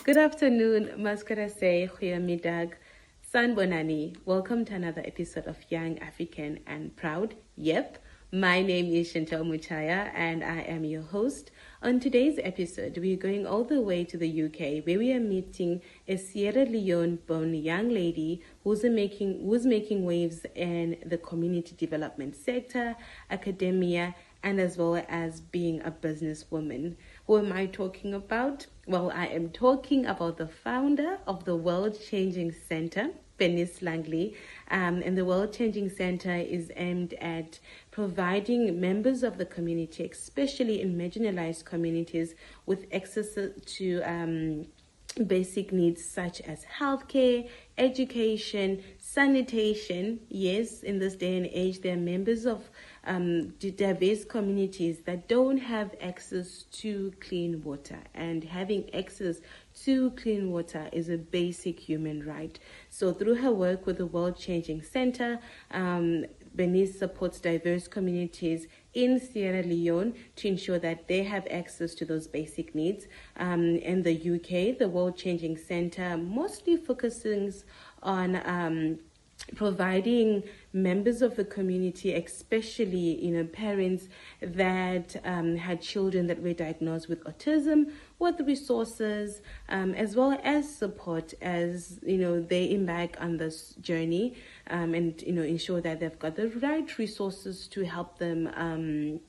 Good afternoon, Maskarase, Khuyamidag, Sanbonani. Welcome to another episode of Young African and Proud. Yep, my name is Chantal Muchaya and I am your host. On today's episode, we're going all the way to the UK where we are meeting a Sierra Leone-born young lady who's making waves in the community development sector, academia, and as well as being a businesswoman. Who am I talking about? Well, I am talking about the founder of the World Changing Center, Bernice Langley. And the World Changing Center is aimed at providing members of the community, especially in marginalized communities, with access to basic needs such as healthcare, education, sanitation. Yes, in this day and age, there are members of diverse communities that don't have access to clean water, and having access to clean water is a basic human right. So through her work with the World Changing Center, Bernice supports diverse communities in Sierra Leone to ensure that they have access to those basic needs. In the UK, the World Changing Center mostly focuses on providing members of the community, especially parents that had children that were diagnosed with autism, with resources as well as support as they embark on this journey, and ensure that they've got the right resources to help them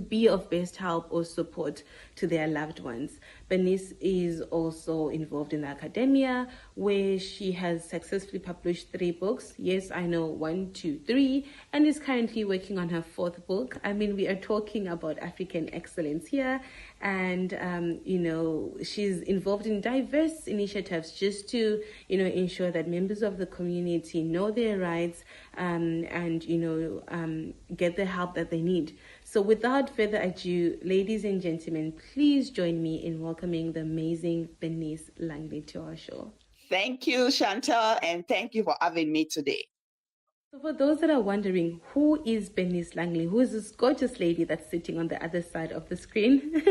be of best help or support to their loved ones. Bernice is also involved in academia, where she has successfully published 3 books. Yes, I know, 1, 2, 3, and is currently working on her 4th book. I mean, we are talking about African excellence here, and she's involved in diverse initiatives just to ensure that members of the community know their rights and get the help that they need. So without further ado, ladies and gentlemen, please join me in welcoming the amazing Bernice Langley to our show. Thank you, Chantal, and thank you for having me today. So for those that are wondering, who is Bernice Langley? Who is this gorgeous lady that's sitting on the other side of the screen?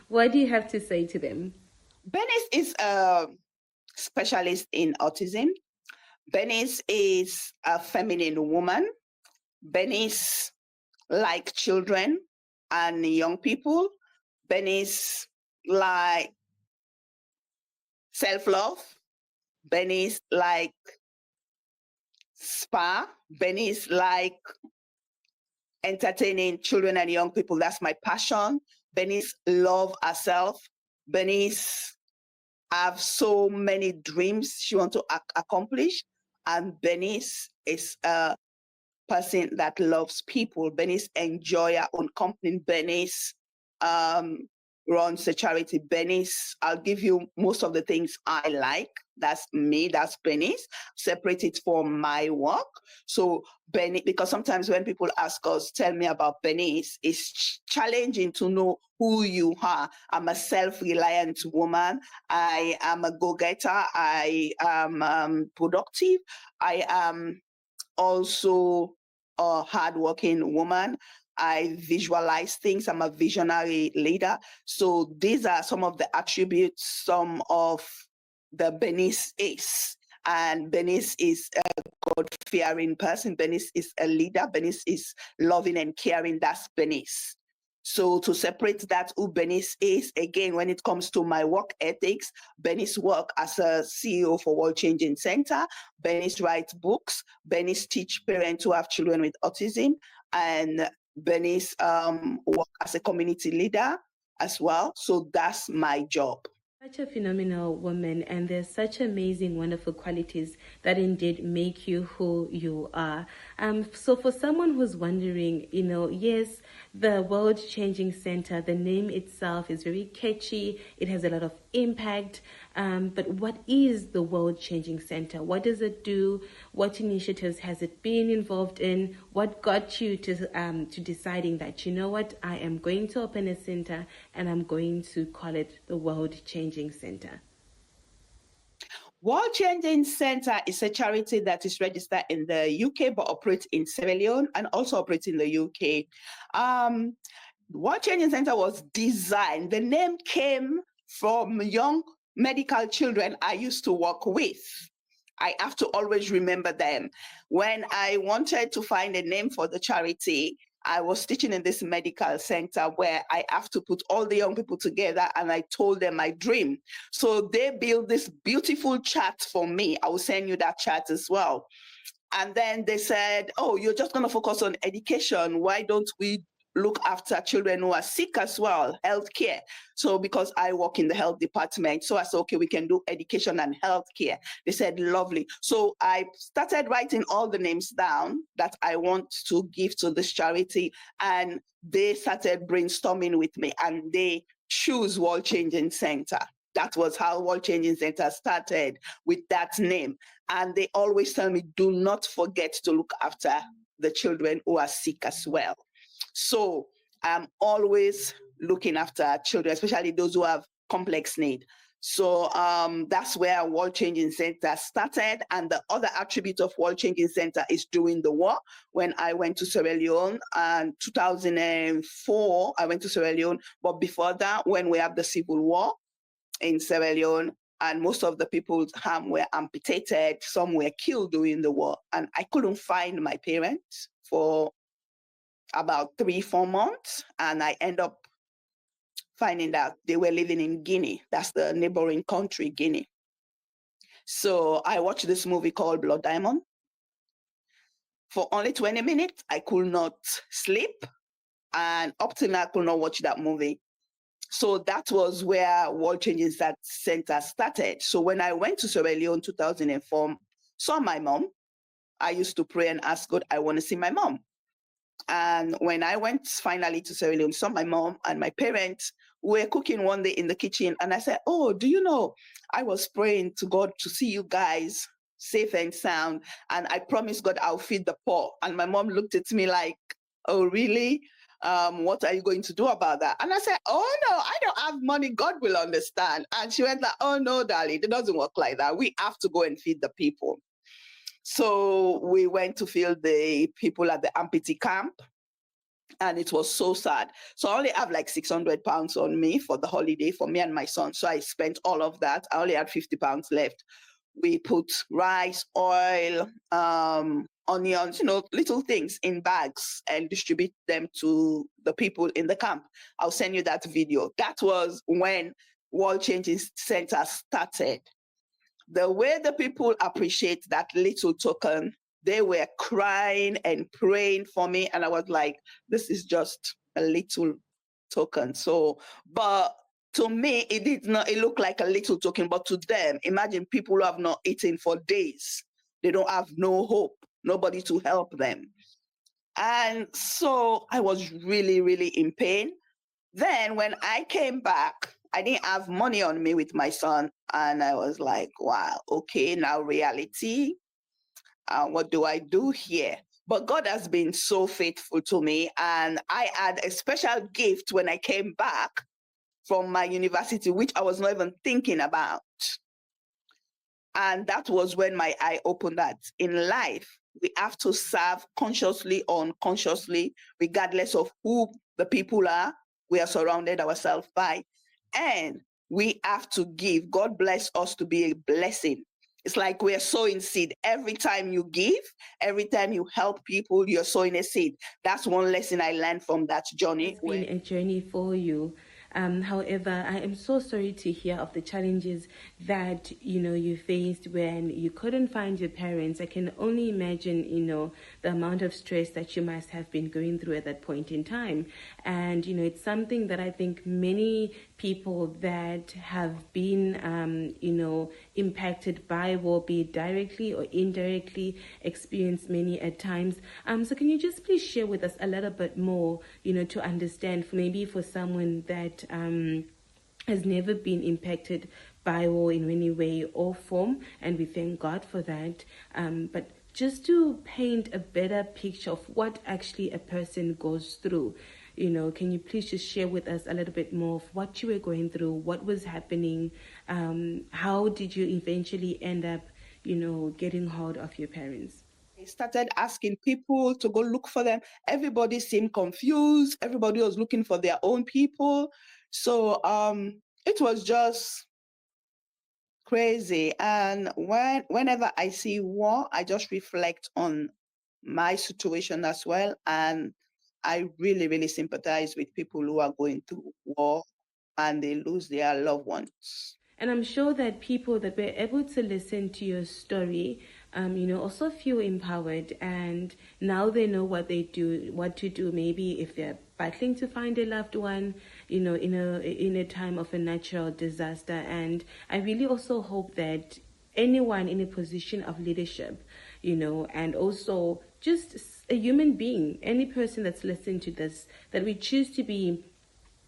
What do you have to say to them? Bernice is a specialist in autism. Bernice is a feminine woman. Bernice like children and young people. Bernice like self-love. Bernice like spa. Bernice like entertaining children and young people. That's my passion. Bernice love herself. Bernice have so many dreams she wants to accomplish, and Bernice is a person that loves people. Bernice enjoy her own company. Bernice runs a charity. Bernice, I'll give you most of the things I like. That's me, that's Bernice, separate it from my work. So Bernice, because sometimes when people ask us, tell me about Bernice, it's challenging to know who you are. I'm a self-reliant woman. I am a go-getter. I am productive. I am also a hardworking woman. I visualize things. I'm a visionary leader. So these are some of the attributes, some of the Bernice is. And Bernice is a God-fearing person. Bernice is a leader. Bernice is loving and caring. That's Bernice. So to separate that who Bernice is, again, when it comes to my work ethics, Bernice work as a CEO for World Changing Center. Bernice writes books. Bernice teach parents who have children with autism. And Bernice work as a community leader as well. So that's my job. Such a phenomenal woman, and there's such amazing, wonderful qualities that indeed make you who you are. So for someone who's wondering, yes, the World Changing Center, the name itself is very catchy. It has a lot of impact. But what is the World Changing Center? What does it do? What initiatives has it been involved in? What got you to deciding that, I am going to open a center and I'm going to call it the World Changing Center? World Changing Center is a charity that is registered in the UK but operates in Sierra Leone and also operates in the UK. World Changing Center was designed, the name came from young medical children I used to work with. I have to always remember them. When I wanted to find a name for the charity, I was teaching in this medical center where I have to put all the young people together, and I told them my dream. So they built this beautiful chart for me. I will send you that chart as well. And then they said, oh, you're just going to focus on education. Why don't we look after children who are sick as well, healthcare? So because I work in the health department, so I said, okay, we can do education and healthcare. They said, lovely. So I started writing all the names down that I want to give to this charity. And they started brainstorming with me, and they choose World Changing Center. That was how World Changing Center started, with that name. And they always tell me, do not forget to look after the children who are sick as well. So I'm always looking after children, especially those who have complex need. So that's where World Changing Center started. And the other attribute of World Changing Center is during the war. When I went to Sierra Leone, and 2004, I went to Sierra Leone. But before that, when we have the civil war in Sierra Leone, and most of the people's arms were amputated, some were killed during the war. And I couldn't find my parents for about 3-4 months. And I end up finding that they were living in Guinea. That's the neighboring country, Guinea. So I watched this movie called Blood Diamond. For only 20 minutes, I could not sleep. And up till now, I could not watch that movie. So that was where World Changing Center started. So when I went to Sierra Leone 2004, saw my mom, I used to pray and ask God, I want to see my mom. And when I went finally to Sierra Leone, saw my mom and my parents were cooking one day in the kitchen. And I said, oh, do you know, I was praying to God to see you guys safe and sound. And I promised God I'll feed the poor. And my mom looked at me like, oh, really? What are you going to do about that? And I said, oh, no, I don't have money. God will understand. And she went like, oh, no, darling, it doesn't work like that. We have to go and feed the people. So we went to feed the people at the amputee camp. And it was so sad. So I only have like 600 pounds on me for the holiday for me and my son. So I spent all of that. I only had 50 pounds left. We put rice, oil, onions, little things in bags and distribute them to the people in the camp. I'll send you that video. That was when World Changing Center started. The way the people appreciate that little token, they were crying and praying for me. And I was like, this is just a little token. So, but to me, it looked like a little token, but to them, imagine people who have not eaten for days. They don't have no hope, nobody to help them. And so I was really, really in pain. Then when I came back, I didn't have money on me with my son. And I was like, wow, okay, now reality. What do I do here? But God has been so faithful to me. And I had a special gift when I came back from my university, which I was not even thinking about. And that was when my eye opened that in life, we have to serve consciously or unconsciously, regardless of who the people are we are surrounded ourselves by. And we have to give. God bless us to be a blessing. It's like we're sowing seed. Every time you give, every time you help people, you're sowing a seed. That's one lesson I learned from that journey. It's been a journey for you. However, I am so sorry to hear of the challenges that you faced when you couldn't find your parents. I can only imagine the amount of stress that you must have been going through at that point in time. And it's something that I think many people that have been impacted by war, be it directly or indirectly, experience many at times. So can you just please share with us a little bit more, to understand, maybe for someone that has never been impacted by war in any way or form, and we thank God for that, but just to paint a better picture of what actually a person goes through. Can you please just share with us a little bit more of what you were going through, what was happening, how did you eventually end up, getting hold of your parents? I started asking people to go look for them. Everybody seemed confused. Everybody was looking for their own people. So it was just crazy. And whenever I see war, I just reflect on my situation as well. And I really, really sympathize with people who are going through war and they lose their loved ones. And I'm sure that people that were able to listen to your story, also feel empowered, and now they know what to do. Maybe if they're battling to find a loved one, in a time of a natural disaster. And I really also hope that anyone in a position of leadership, and also just a human being, any person that's listening to this, that we choose to be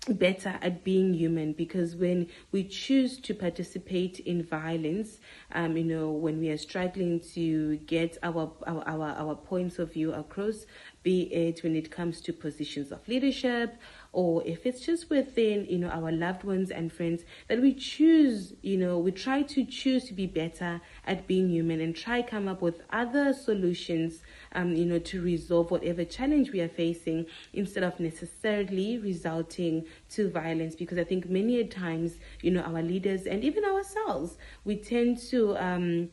better at being human, because when we choose to participate in violence, when we are struggling to get our points of view across, be it when it comes to positions of leadership, or if it's just within our loved ones and friends, that we choose, we try to choose to be better at being human and try come up with other solutions, to resolve whatever challenge we are facing, instead of necessarily resulting to violence. Because I think many a times, our leaders and even ourselves, we tend to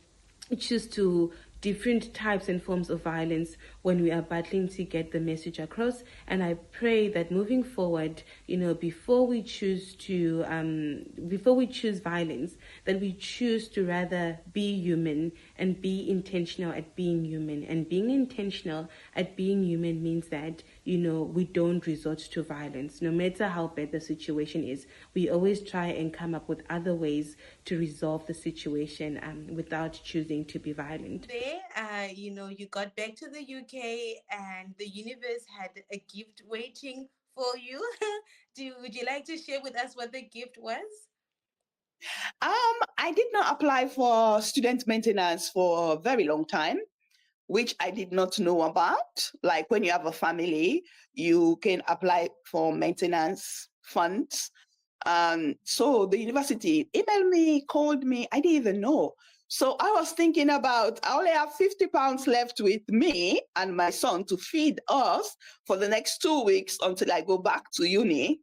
choose to different types and forms of violence when we are battling to get the message across. And I pray that moving forward, before we choose violence, that we choose to rather be human and be intentional at being human. And being intentional at being human means that, we don't resort to violence. No matter how bad the situation is, we always try and come up with other ways to resolve the situation, without choosing to be violent. There, you got back to the UK and the universe had a gift waiting for you. Would you like to share with us what the gift was? I did not apply for student maintenance for a very long time, which I did not know about. Like when you have a family, you can apply for maintenance funds. So the university emailed me, called me, I didn't even know. So I was thinking about, I only have 50 pounds left with me and my son to feed us for the next 2 weeks until I go back to uni.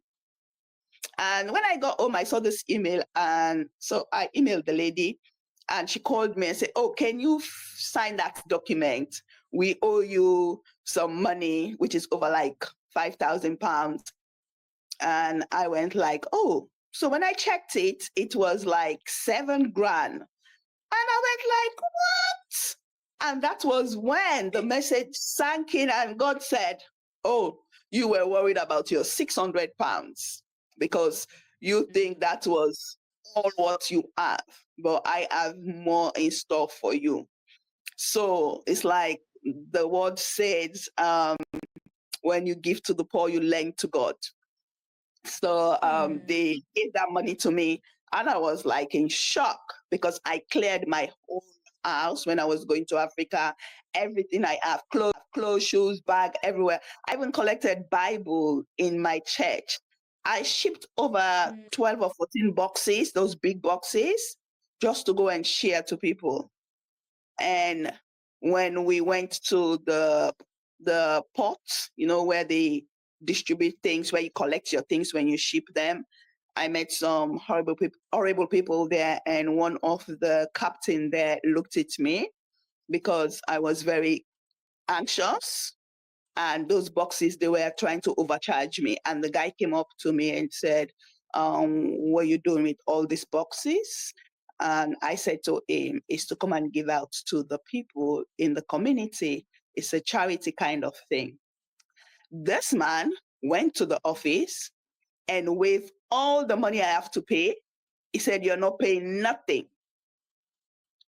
And when I got home, I saw this email. And so I emailed the lady and she called me and said, "Oh, can you sign that document? We owe you some money, which is over like 5,000 pounds." And I went like, "Oh." So when I checked it, it was like 7 grand. And I went like, "What?" And that was when the message sank in and God said, "Oh, you were worried about your 600 pounds because you think that was all what you have, but I have more in store for you." So it's like the word says, when you give to the poor, you lend to God. So they gave that money to me, and I was like in shock because I cleared my whole house when I was going to Africa. Everything I have, clothes, shoes, bag, everywhere. I even collected Bible in my church. I shipped over 12 or 14 boxes, those big boxes, just to go and share to people. And when we went to the port, where they distribute things, where you collect your things when you ship them, I met some horrible people there, and one of the captain there looked at me because I was very anxious. And those boxes, they were trying to overcharge me. And the guy came up to me and said, "What are you doing with all these boxes?" And I said to him, "It's to come and give out to the people in the community. It's a charity kind of thing." This man went to the office and with all the money I have to pay, he said, "You're not paying nothing."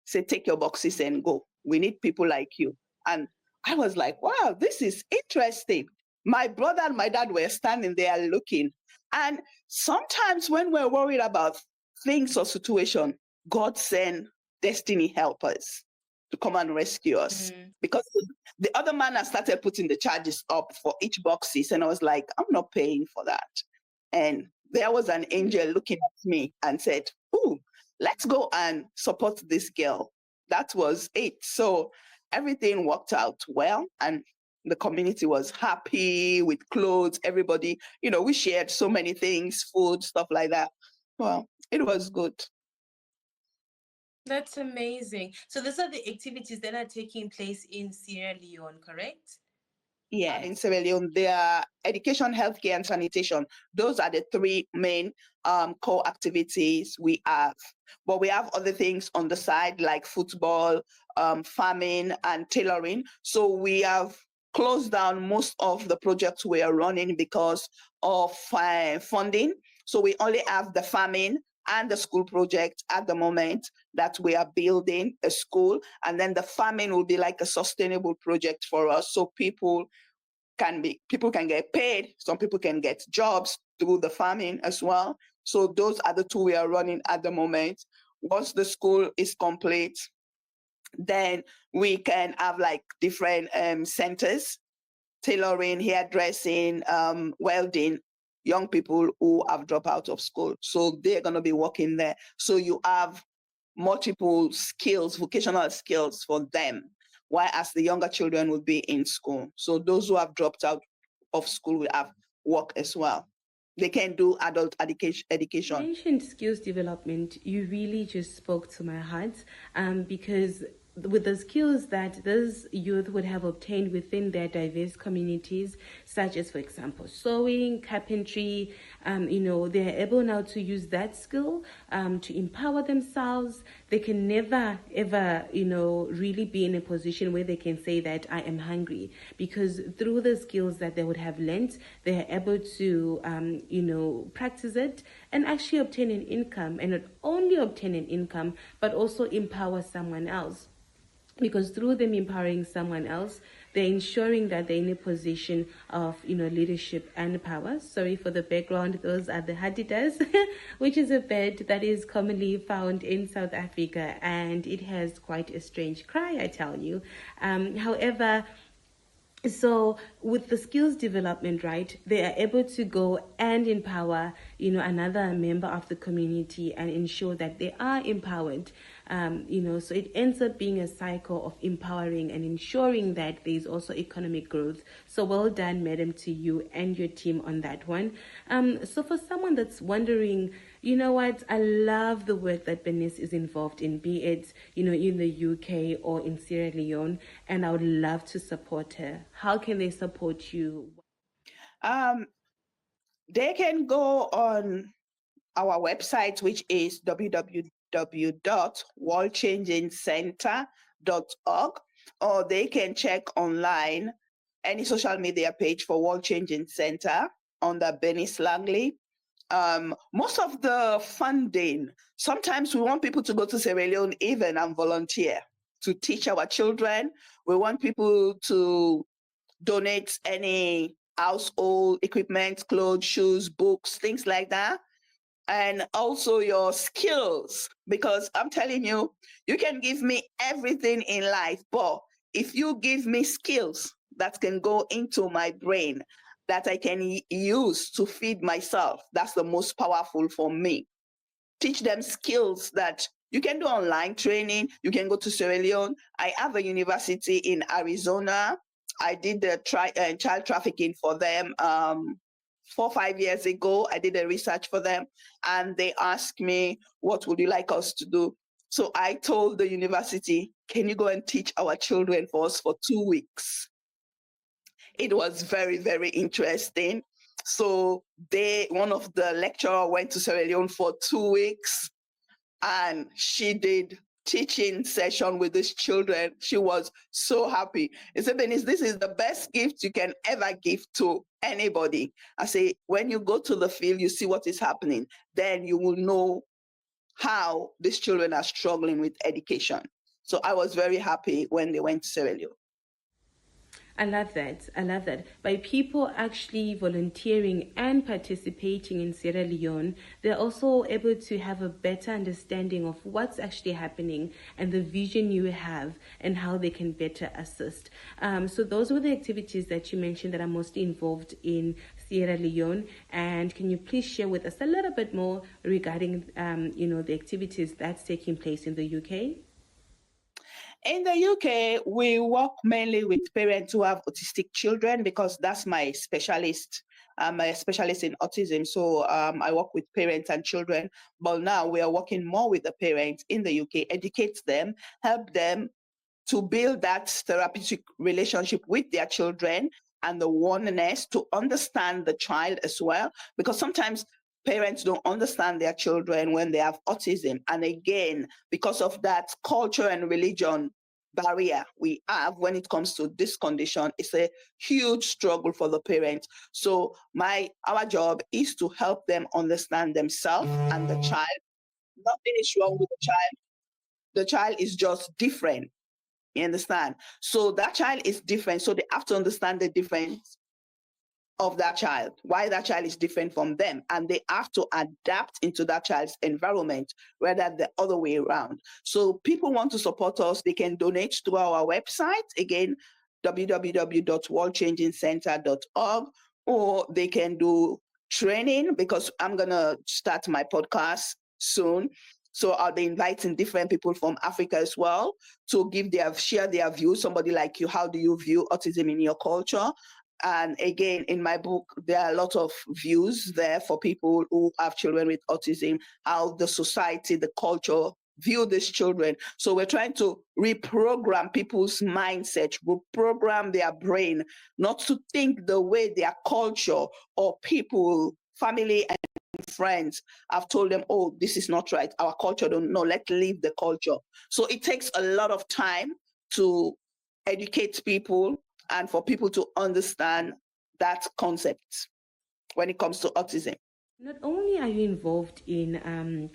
Say, "Take your boxes and go. We need people like you." And I was like, wow, this is interesting. My brother and my dad were standing there looking. And sometimes when we're worried about things or situation, God send destiny helpers to come and rescue us. Because the other man has started putting the charges up for each boxes. And I was like, I'm not paying for that. And there was an angel looking at me and said, "Ooh, let's go and support this girl." That was it. So everything worked out well, and the community was happy with clothes. Everybody, we shared so many things, food, stuff like that. Well, it was good. That's amazing. So these are the activities that are taking place in Sierra Leone, correct? Yeah, in Sierra Leone, there are education, healthcare, and sanitation. Those are the three main core activities we have. But we have other things on the side like football, farming, and tailoring. So we have closed down most of the projects we are running because of funding. So we only have the farming and the school project at the moment that we are building a school. And then the farming will be like a sustainable project for us. So people can get paid, some people can get jobs through the farming as well. So those are the two we are running at the moment. Once the school is complete, then we can have like different centers, tailoring, hairdressing, welding, young people who have dropped out of school. So they're going to be working there. So you have multiple skills, vocational skills for them, whereas the younger children will be in school. So those who have dropped out of school will have work as well. They can do adult You education. mentioned skills development. You really just spoke to my heart, because with the skills that those youth would have obtained within their diverse communities, such as, for example, sewing, carpentry, they're able now to use that skill to empower themselves. They can never, ever, really be in a position where they can say that I am hungry, because through the skills that they would have learned, they are able to, practice it and actually obtain an income, and not only obtain an income, but also empower someone else, because through them empowering someone else, they're ensuring that they're in a position of leadership and power. Sorry for the background, those are the hadidas, which is a bird that is commonly found in South Africa, and it has quite a strange cry, I tell you. However, so with the skills development, right, they are able to go and empower another member of the community and ensure that they are empowered. So it ends up being a cycle of empowering and ensuring that there's also economic growth. So well done, madam, to you and your team on that one. So for someone that's wondering, you know what, I love the work that Bernice is involved in, be it in the UK or in Sierra Leone, and I would love to support her. How can they support you? Um, they can go on our website, which is www.worldchangingcenter.org, or they can check online any social media page for World Changing Center under Bernice Langley. Most of the funding, sometimes we want people to go to Sierra Leone even and volunteer to teach our children. We want people to donate any household equipment, clothes, shoes, books, things like that. And also your skills, because I'm telling you, you can give me everything in life, but if you give me skills that can go into my brain that I can use to feed myself, that's the most powerful for me. Teach them skills that you can do online training. You can go to Sierra Leone. I have a university in Arizona. I did the child trafficking for them 4 or 5 years ago. I did a research for them, and they asked me, what would you like us to do? So I told the university, can you go and teach our children for us for 2 weeks? It was very, very interesting. So one of the lecturer went to Sierra Leone for 2 weeks, and she did teaching session with these children. She was so happy. He said, Bernice, this is the best gift you can ever give to anybody. I say, when you go to the field, you see what is happening, then you will know how these children are struggling with education. So I was very happy when they went to Sierra Leone. I love that. I love that. By people actually volunteering and participating in Sierra Leone, they're also able to have a better understanding of what's actually happening and the vision you have and how they can better assist. So those were the activities that you mentioned that are mostly involved in Sierra Leone. And can you please share with us a little bit more regarding, the activities that's taking place in the UK? In the UK, we work mainly with parents who have autistic children because that's my specialist I'm a specialist in autism, so I work with parents and children. But now we are working more with the parents in the UK, educate them, help them to build that therapeutic relationship with their children and the oneness to understand the child as well. Because sometimes parents don't understand their children when they have autism. And again, because of that culture and religion barrier we have when it comes to this condition, it's a huge struggle for the parents. So our job is to help them understand themselves and the child. Nothing is wrong with the child. The child is just different. You understand? So that child is different. So they have to understand the difference of that child, why that child is different from them. And they have to adapt into that child's environment rather than the other way around. So people want to support us, they can donate to our website, again, www.worldchangingcenter.org, or they can do training, because I'm going to start my podcast soon. So I'll be inviting different people from Africa as well to share their views. Somebody like you, how do you view autism in your culture? And again, in my book, there are a lot of views there for people who have children with autism, how the society, the culture view these children. So we're trying to reprogram people's mindset, reprogram their brain, not to think the way their culture or people, family and friends have told them, oh, this is not right. Our culture don't know. Let's leave the culture. So it takes a lot of time to educate people and for people to understand that concept when it comes to autism. Not only are you involved in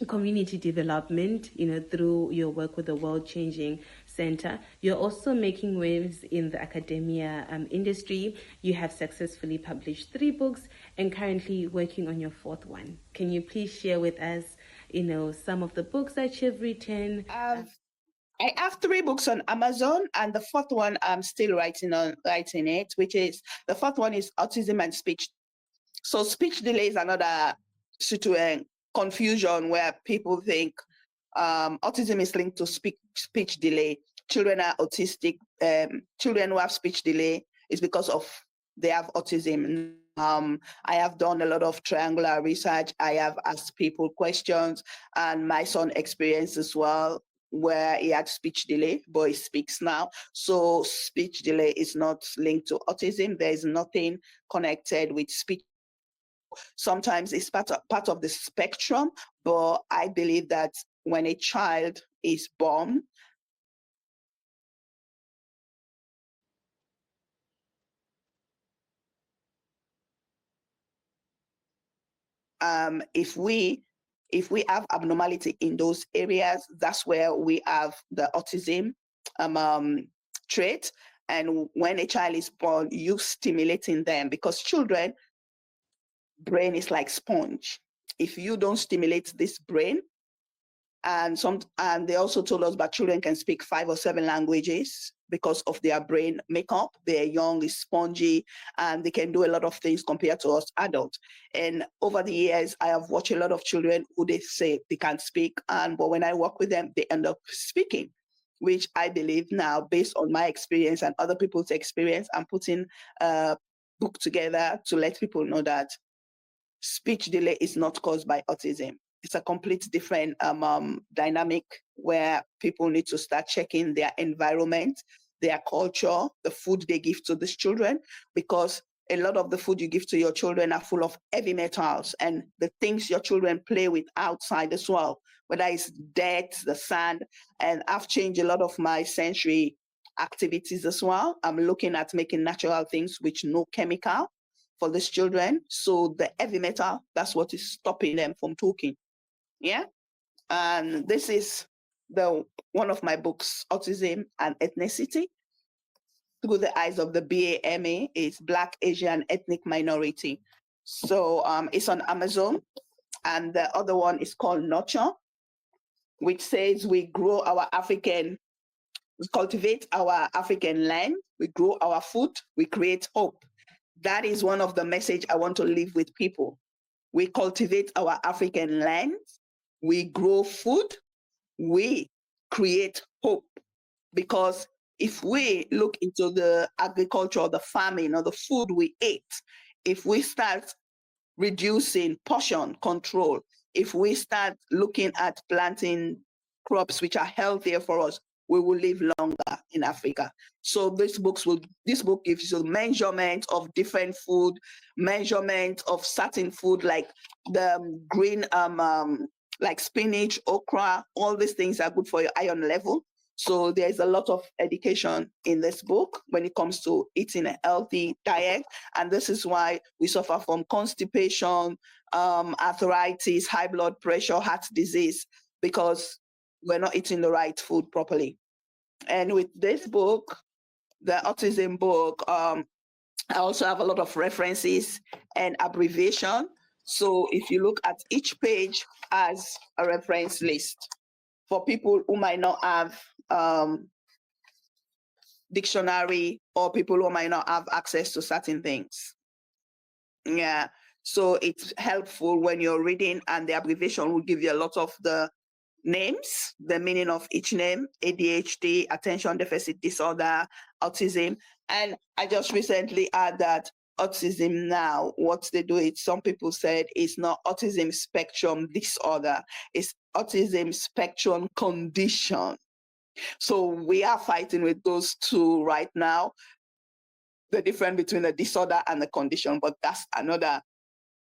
community development, through your work with the World Changing Center, you're also making waves in the academia industry. You have successfully published 3 books and currently working on your 4th one. Can you please share with us, some of the books that you've written? I have 3 books on Amazon, and the 4th one I'm still writing it, which is, the 4th one is Autism and Speech. So speech delay is another confusion where people think autism is linked to speech delay. Children are autistic. Children who have speech delay is because of they have autism. I have done a lot of triangular research. I have asked people questions, and my son experienced as well, where he had speech delay, but he speaks now. So speech delay is not linked to autism. There is nothing connected with speech. Sometimes it's part of the spectrum, but I believe that when a child is born, if we have abnormality in those areas, that's where we have the autism trait. And when a child is born, you stimulating them, because children brain is like sponge. If you don't stimulate this brain, and they also told us that children can speak 5 or 7 languages because of their brain makeup. They're young, is spongy, and they can do a lot of things compared to us adults. And over the years, I have watched a lot of children who they say they can't speak, but when I work with them, they end up speaking, which I believe now, based on my experience and other people's experience, I'm putting a book together to let people know that speech delay is not caused by autism. It's a complete different dynamic where people need to start checking their environment, their culture, the food they give to these children, because a lot of the food you give to your children are full of heavy metals, and the things your children play with outside as well, whether it's dirt, the sand. And I've changed a lot of my sensory activities as well. I'm looking at making natural things with no chemical for these children. So the heavy metal, that's what is stopping them from talking. Yeah. And this is one of my books, Autism and Ethnicity Through the Eyes of the BAME. Is Black, Asian, Ethnic Minority. So it's on Amazon. And the other one is called Nurture, which says we cultivate our African land, we grow our food, we create hope. That is one of the message I want to leave with people. We cultivate our African land, we grow food, we create hope. Because if we look into the agriculture, the farming, or the food we ate, if we start reducing portion control, if we start looking at planting crops which are healthier for us, we will live longer in Africa. So this book gives you measurement of different food, measurement of certain food like the green like spinach, okra, all these things are good for your iron level. So there's a lot of education in this book when it comes to eating a healthy diet. And this is why we suffer from constipation, arthritis, high blood pressure, heart disease, because we're not eating the right food properly. And with this book, the autism book, I also have a lot of references and abbreviation. So if you look at each page as a reference list for people who might not have dictionary, or people who might not have access to certain things. Yeah, so it's helpful when you're reading, and the abbreviation will give you a lot of the names, the meaning of each name: ADHD, attention deficit disorder, autism. And I just recently heard that autism now, what they do is, some people said it's not autism spectrum disorder, it's autism spectrum condition. So we are fighting with those two right now, the difference between the disorder and the condition, but that's another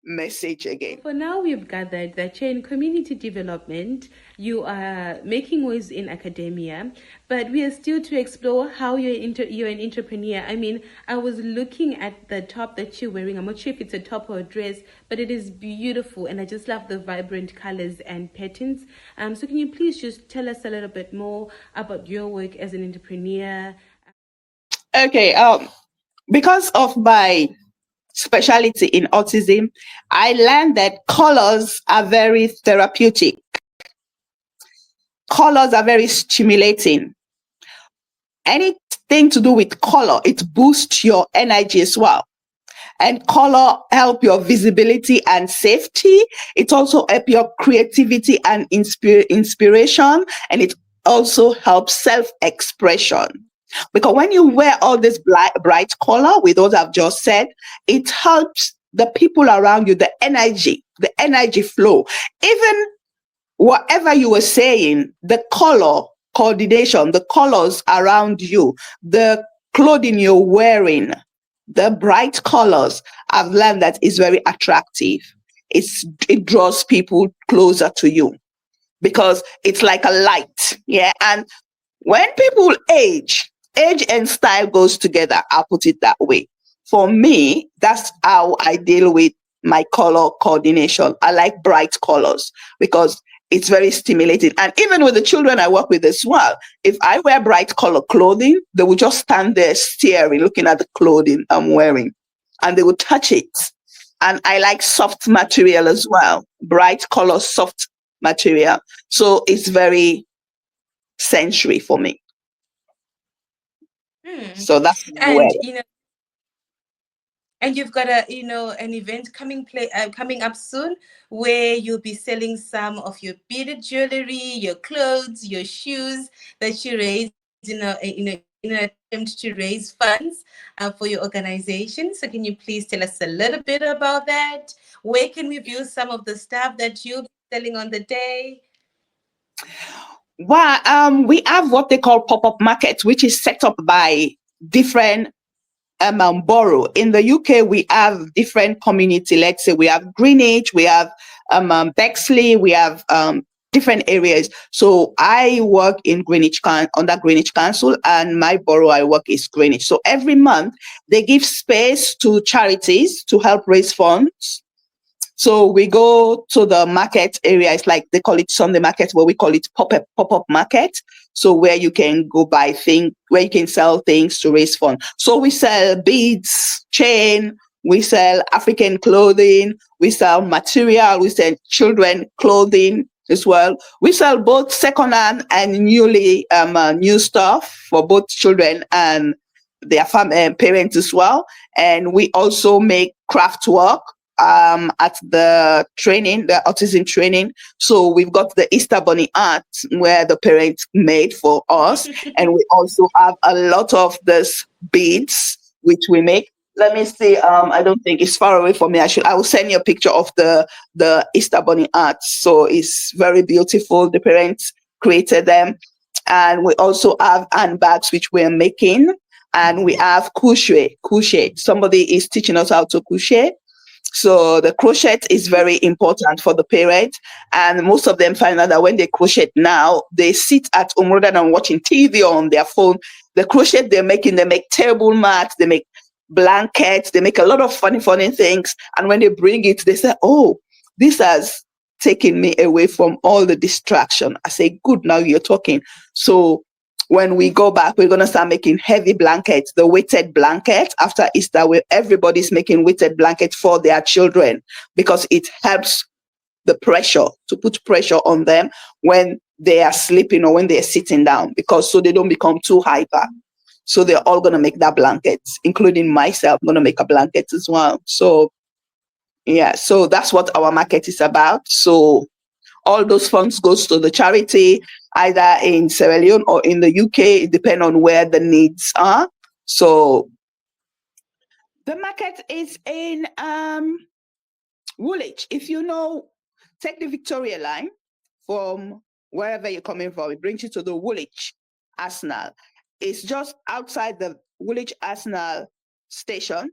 message again. For now, we've gathered that you're in community development, you are making waves in academia, but we are still to explore how you're an entrepreneur. I mean, I was looking at the top that you're wearing. I'm not sure if it's a top or a dress, but it is beautiful, and I just love the vibrant colors and patterns. So can you please just tell us a little bit more about your work as an entrepreneur? Okay, because of my specialty in autism, I learned that colors are very therapeutic. Colors are very stimulating. Anything to do with color, it boosts your energy as well. And color help your visibility and safety. It also help your creativity and inspiration. And it also helps self-expression. Because when you wear all this bright color with what I've just said, it helps the people around you, the energy flow. Even whatever you were saying, the color coordination, the colors around you, the clothing you're wearing, the bright colors, I've learned that is very attractive. It draws people closer to you because it's like a light. Yeah. And when people age and style goes together, I'll put it that way. For me, that's how I deal with my color coordination. I like bright colors because it's very stimulating. And even with the children I work with as well, if I wear bright color clothing, they will just stand there staring, looking at the clothing I'm wearing, and they will touch it. And I like soft material as well, bright color, soft material. So it's very sensory for me. So that's and and you've got an event coming up soon where you'll be selling some of your beaded jewelry, your clothes, your shoes that you raised in an attempt to raise funds for your organization. So can you please tell us a little bit about that? Where can we view some of the stuff that you'll be selling on the day? Well, we have what they call pop-up markets, which is set up by different borough. In the UK, we have different community. Let's say we have Greenwich, we have Bexley, we have different areas. So I work in Greenwich, under Greenwich Council, and my borough I work is Greenwich. So every month they give space to charities to help raise funds. So we go to the market area. It's like they call it Sunday market, but we call it pop-up market. So where you can go buy things, where you can sell things to raise funds. So we sell beads, chain, we sell African clothing, we sell material, we sell children clothing as well. We sell both secondhand and new stuff for both children and their parents as well. And we also make craft work at the training, the autism training. So we've got the Easter Bunny art where the parents made for us. And we also have a lot of these beads, which we make. Let me see. I don't think it's far away from me. I will send you a picture of the Easter Bunny art. So it's very beautiful. The parents created them. And we also have handbags which we're making. And we have crochet. Somebody is teaching us how to crochet. So the crochet is very important for the parents. And most of them find out that when they crochet now, they sit at home rather than watching TV or on their phone. The crochet they're making, they make table mats, they make blankets, they make a lot of funny things. And when they bring it, they say, oh, this has taken me away from all the distraction. I say, good, now you're talking. So when we go back, we're going to start making heavy blankets, the weighted blankets after Easter, where everybody's making weighted blankets for their children, because it helps the pressure, to put pressure on them when they are sleeping or when they're sitting down, because so they don't become too hyper. So they're all going to make that blanket, including myself. I'm going to make a blanket as well. So yeah, so that's what our market is about. So all those funds goes to the charity, either in Sierra Leone or in the UK. It depends on where the needs are. So the market is in Woolwich. If you know, take the Victoria line from wherever you're coming from. It brings you to the Woolwich Arsenal. It's just outside the Woolwich Arsenal station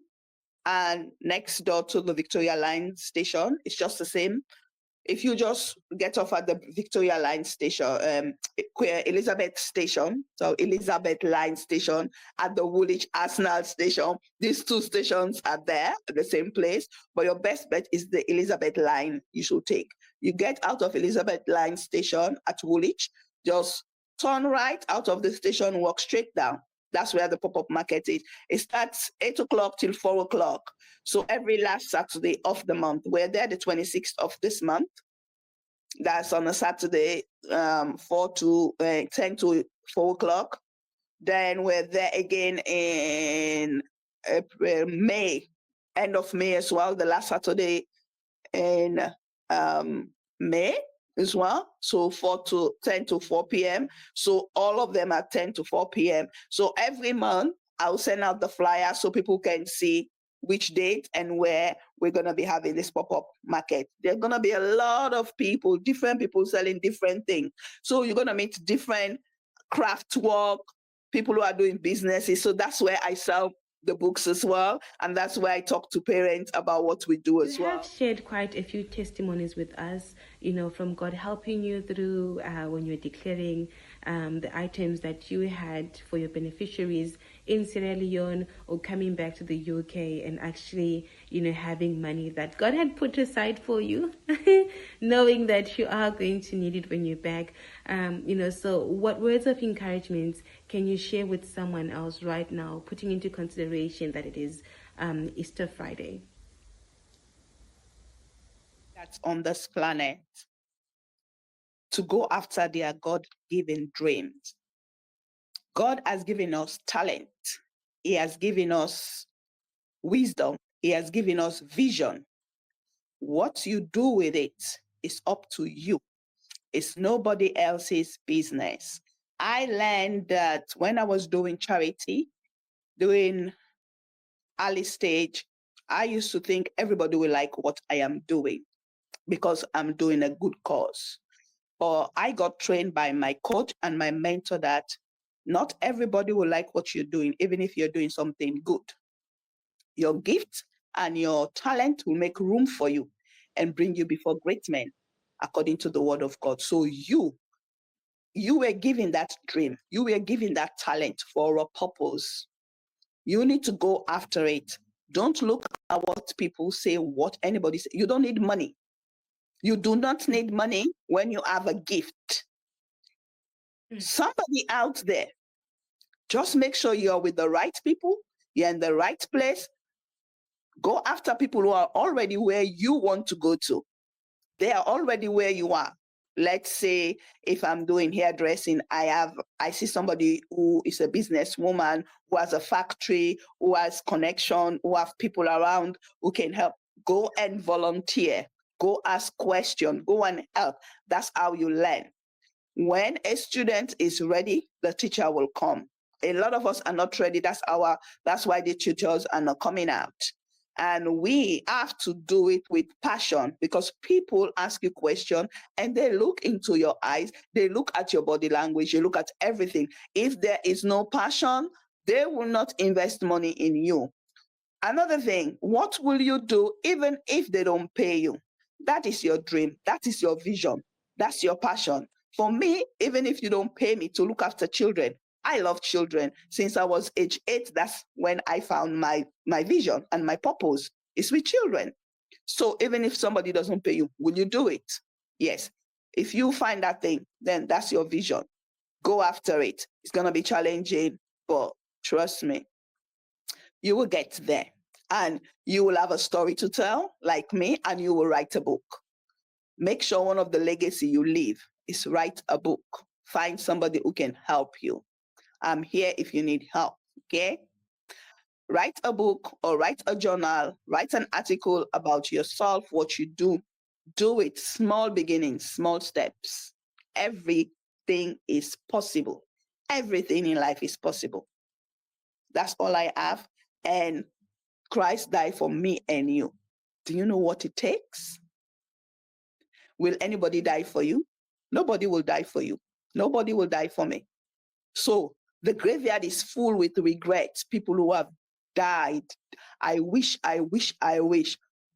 and next door to the Victoria line station. It's just the same. If you just get off at the Victoria line station, Elizabeth station, so Elizabeth line station at the Woolwich Arsenal station, these two stations are there at the same place, but your best bet is the Elizabeth line you should take. You get out of Elizabeth line station at Woolwich, just turn right out of the station, walk straight down. That's where the pop-up market is. It starts 8 o'clock till 4 o'clock. So every last Saturday of the month. We're there the 26th of this month. That's on a Saturday, 10 to 4 o'clock. Then we're there again in April, May, end of May as well, the last Saturday in May as well. So 10 to 4 p.m. So all of them are 10 to 4 p.m. So every month I'll send out the flyer so people can see which date and where we're going to be having this pop-up market. There's going to be a lot of people, different people selling different things. So you're going to meet different craft work, people who are doing businesses. So that's where I sell the books as well, and that's where I talk to parents about what we do as well. You have shared quite a few testimonies with us, from God helping you through when you're declaring the items that you had for your beneficiaries in Sierra Leone, or coming back to the UK and actually, having money that God had put aside for you, knowing that you are going to need it when you're back. So what words of encouragement can you share with someone else right now, putting into consideration that it is Easter Friday? That's on this planet to go after their God-given dreams. God has given us talent. He has given us wisdom. He has given us vision. What you do with it is up to you. It's nobody else's business. I learned that when I was doing charity, doing early stage, I used to think everybody will like what I am doing because I'm doing a good cause. But I got trained by my coach and my mentor that not everybody will like what you're doing, even if you're doing something good. Your gift and your talent will make room for you and bring you before great men, according to the word of God. So you were given that dream. You were given that talent for a purpose. You need to go after it. Don't look at what people say, what anybody says. You don't need money. You do not need money when you have a gift. Somebody out there, just make sure you're with the right people, you're in the right place. Go after people who are already where you want to go to. They are already where you are. Let's say if I'm doing hairdressing, I see somebody who is a businesswoman, who has a factory, who has connection, who have people around who can help. Go and volunteer. Go ask questions. Go and help. That's how you learn. When a student is ready, the teacher will come. A lot of us are not ready. That's why the tutors are not coming out. And we have to do it with passion, because people ask you questions and they look into your eyes, they look at your body language, you look at everything. If there is no passion, they will not invest money in you. Another thing, what will you do even if they don't pay you? That is your dream. That is your vision. That's your passion. For me, even if you don't pay me to look after children, I love children. Since I was age 8, that's when I found my vision and my purpose is with children. So even if somebody doesn't pay you, will you do it? Yes. If you find that thing, then that's your vision. Go after it. It's going to be challenging, but trust me, you will get there and you will have a story to tell like me, and you will write a book. Make sure one of the legacy you leave is write a book. Find somebody who can help you. I'm here if you need help, okay? Write a book or write a journal, write an article about yourself, what you do. Do it, small beginnings, small steps. Everything is possible. Everything in life is possible. That's all I have. And Christ died for me and you. Do you know what it takes? Will anybody die for you? Nobody will die for you. Nobody will die for me. So the graveyard is full with regrets, people who have died. I wish.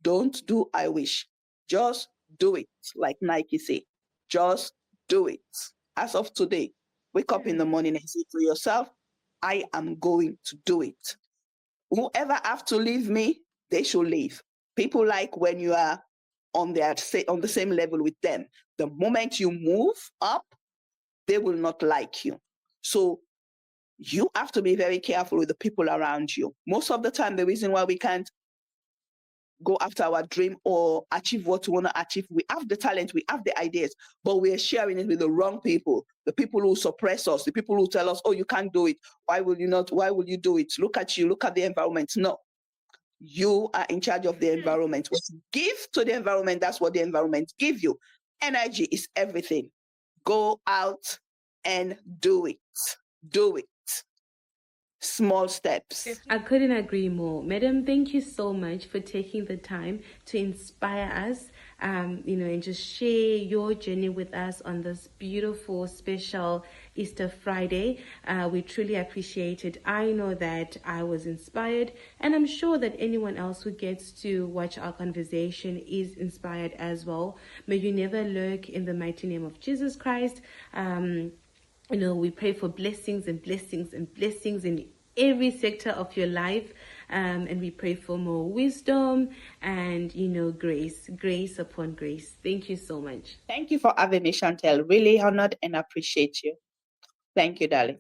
Don't do I wish. Just do it, like Nike say. Just do it. As of today, wake up in the morning and say to yourself, I am going to do it. Whoever have to leave me, they should leave. People like when you are on the same level with them. The moment you move up, they will not like you. So you have to be very careful with the people around you. Most of the time, the reason why we can't go after our dream or achieve what we want to achieve, we have the talent, we have the ideas, but we are sharing it with the wrong people, the people who suppress us, the people who tell us, oh, you can't do it. Why will you not? Why will you do it? Look at you, look at the environment. No, you are in charge of the environment. What you give to the environment, that's what the environment gives you. Energy is everything. Go out and do it. Do it. Small steps. I couldn't agree more. Madam, thank you so much for taking the time to inspire us, and just share your journey with us on this beautiful, special Easter Friday. We truly appreciate it. I know that I was inspired, and I'm sure that anyone else who gets to watch our conversation is inspired as well. May you never lurk in the mighty name of Jesus Christ. We pray for blessings and blessings and blessings in every sector of your life. And we pray for more wisdom and, grace upon grace. Thank you so much. Thank you for having me, Chantel. Really honored and appreciate you. Thank you, darling.